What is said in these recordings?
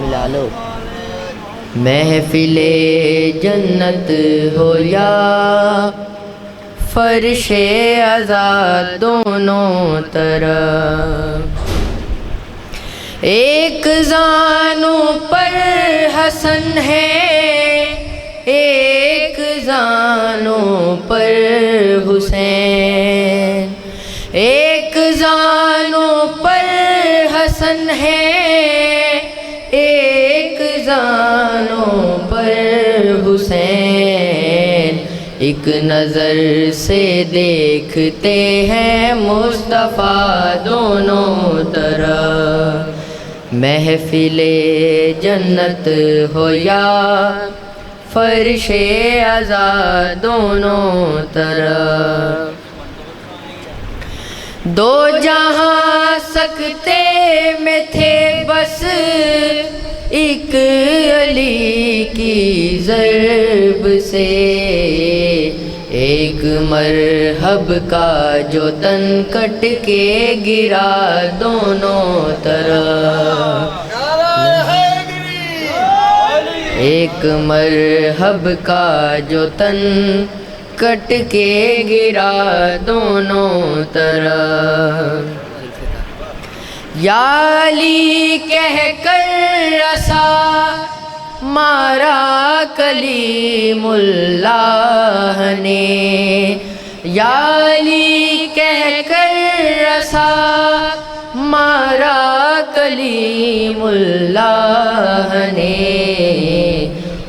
ملا لو۔ محفل جنت ہو یا فرش عزا دونوں طرف، ایک زانوں پر حسن ہے، ایک زانوں پر حسین، ایک زانوں پر حسن ہے، ایک زانوں پر حسین، ایک نظر سے دیکھتے ہیں مصطفیٰ دونوں طرف۔ محفل جنت ہو یا فرش عزا دونوں طرف، دو جہاں سکتے میں تھے بس ایک علی کی ضرب سے، ایک مرحب کا جو تن کٹ کے گرا دونوں طرف، ایک مرحب کا جو تن کٹ کے گرا دونوں طرف، یا علی کہہ کر رسا مارا کلیم اللہ نے، یا علی کہہ کر رسا مارا کلیم اللہ نے،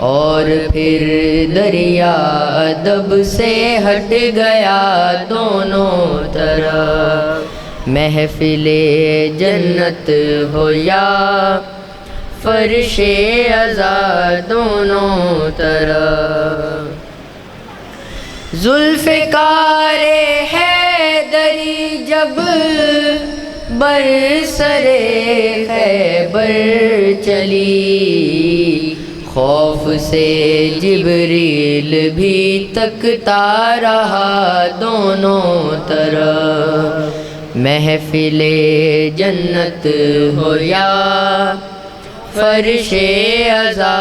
اور پھر دریا ادب سے ہٹ گیا دونوں طرف۔ محفل جنت ہو یا فرش عزا دونوں طرف، ذوالفقار حیدری جب برسر خیبر چلی، خوف سے جبریل بھی تکتا رہا دونوں طرف۔ محفل جنت ہو یا فرش عزا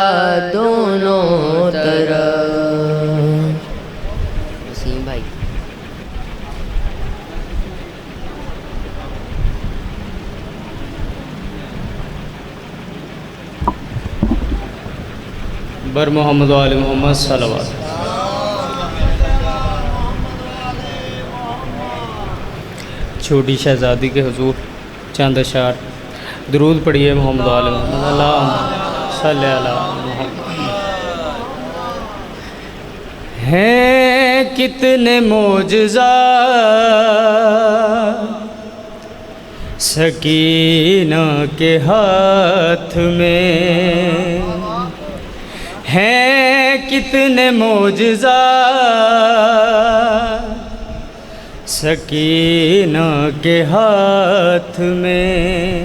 دونوں طرف۔ وسیم بھائی بر محمد و آل محمد صلوات۔ چھوٹی شہزادی کے حضور چند اشعار درود پڑھیے محمد و آل محمد، اللہم صلی علی محمد۔ ہیں کتنے معجزات سکینہ کے ہاتھ میں، ہیں کتنے معجزات سکینہ کے ہاتھ میں،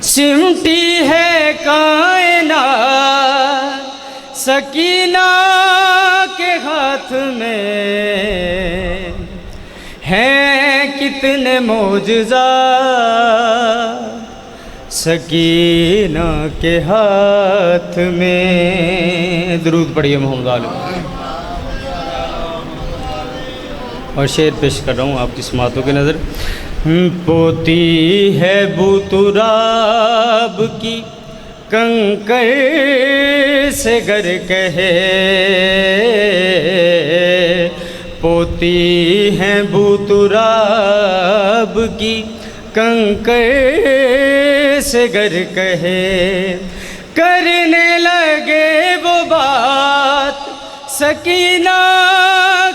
سمٹی ہے کائنات سکینہ کے ہاتھ میں، ہیں کتنے معجزات سکینہ کے ہاتھ میں۔ درود پڑھیے محمد علیہ۔ اور شعر پیش کر رہا ہوں آپ کی سماعتوں کی نظر۔ پوتی ہے بو تراب کی کنکر سے گر کہے، پوتی ہے بو تراب کی کنکر سے گر کہے، کرنے لگے وہ بات سکینہ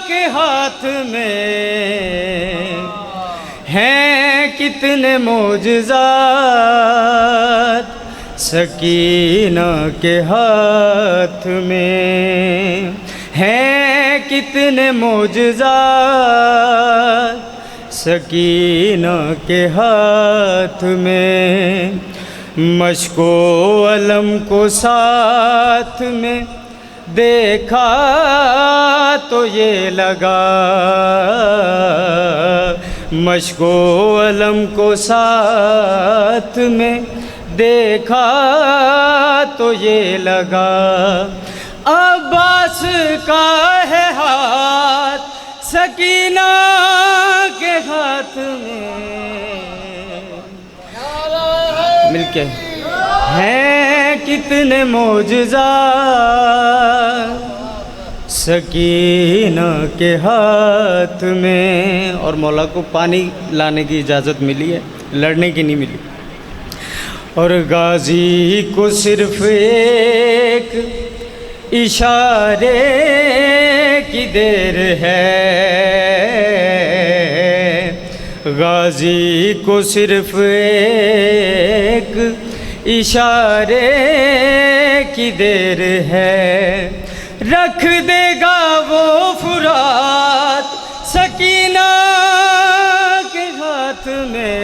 کے ہاتھ میں، ہیں کتنے معجزات سکینہ کے ہاتھ میں، ہیں کتنے معجزات سکینہ کے ہاتھ میں، مشک و علم کو ساتھ میں دیکھا تو یہ لگا، مشک و علم کو ساتھ میں دیکھا تو یہ لگا عباس کا ہے ہاتھ سکینہ کے ہاتھ میں، مل کے ہیں کتنے معجزات سکینہ کے ہاتھ میں. اور مولا کو پانی لانے کی اجازت ملی ہے، لڑنے کی نہیں ملی. اور غازی کو صرف ایک اشارے کی دیر ہے، غازی کو صرف ایک اشارے کی دیر ہے، رکھ دے گا وہ فرات سکینہ کے ہاتھ میں.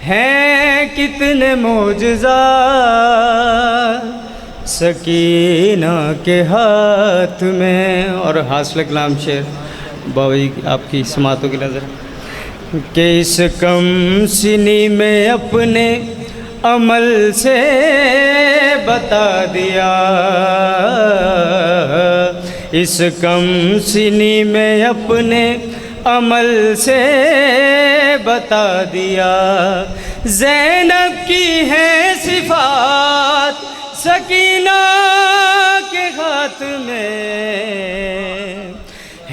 ہیں کتنے معجزات سکینہ کے ہاتھ میں. اور حاصل کلام شعر بابا جی آپ کی سماعتوں کی نظر کہ اس کم سنی میں اپنے عمل سے بتا دیا، اس کم سنی میں اپنے عمل سے بتا دیا. زینب کی ہے صفات سکینہ کے ہاتھ میں،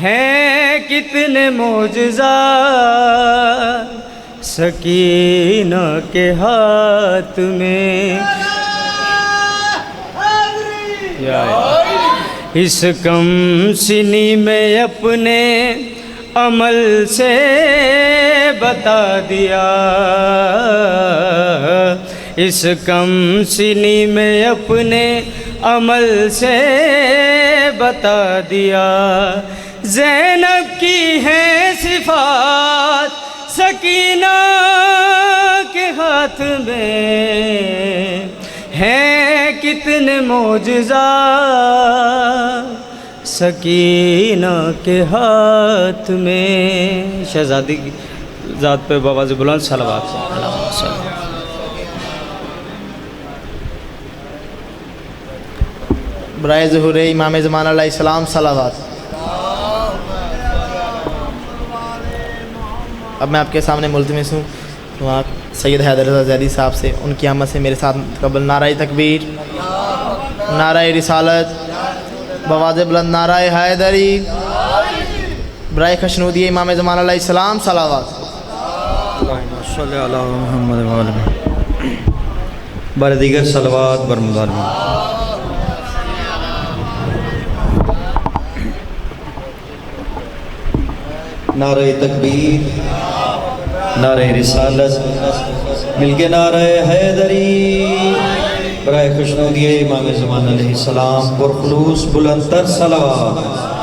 ہیں کتنے معجزات سکینہ کے ہاتھ میں. اس کم سنی میں اپنے عمل سے بتا دیا، اس کم سنی میں اپنے عمل سے بتا دیا. زینب کی ہے صفات سکینہ کے ہاتھ میں، ہیں کتنے معجزات سکینہ کے ہاتھ میں. شہزادی کی ذات پہ بآواز بلند صلوات. برائے ظہور امام زمان علیہ السلام صلوات. اب میں آپ کے سامنے ملتمس ہوں وہاں سید حیدر رضا زیدی صاحب سے ان کی آمد سے میرے ساتھ قبل نعرہ تکبیر، نعرہ رسالت، بآواز بلند نعرہ حیدری، برائے خشنودی امام زمان علیہ السلام صلوات. صلی اللہ محمد و آلہ بر دیگر صلوات بر مظالم. نعرہ تکبیر، نعرہ رسالت، مل کے نعرہ حیدری، برائے خوشنودی امام زمان علیہ السلام پرخلوص بلند تر صلوات.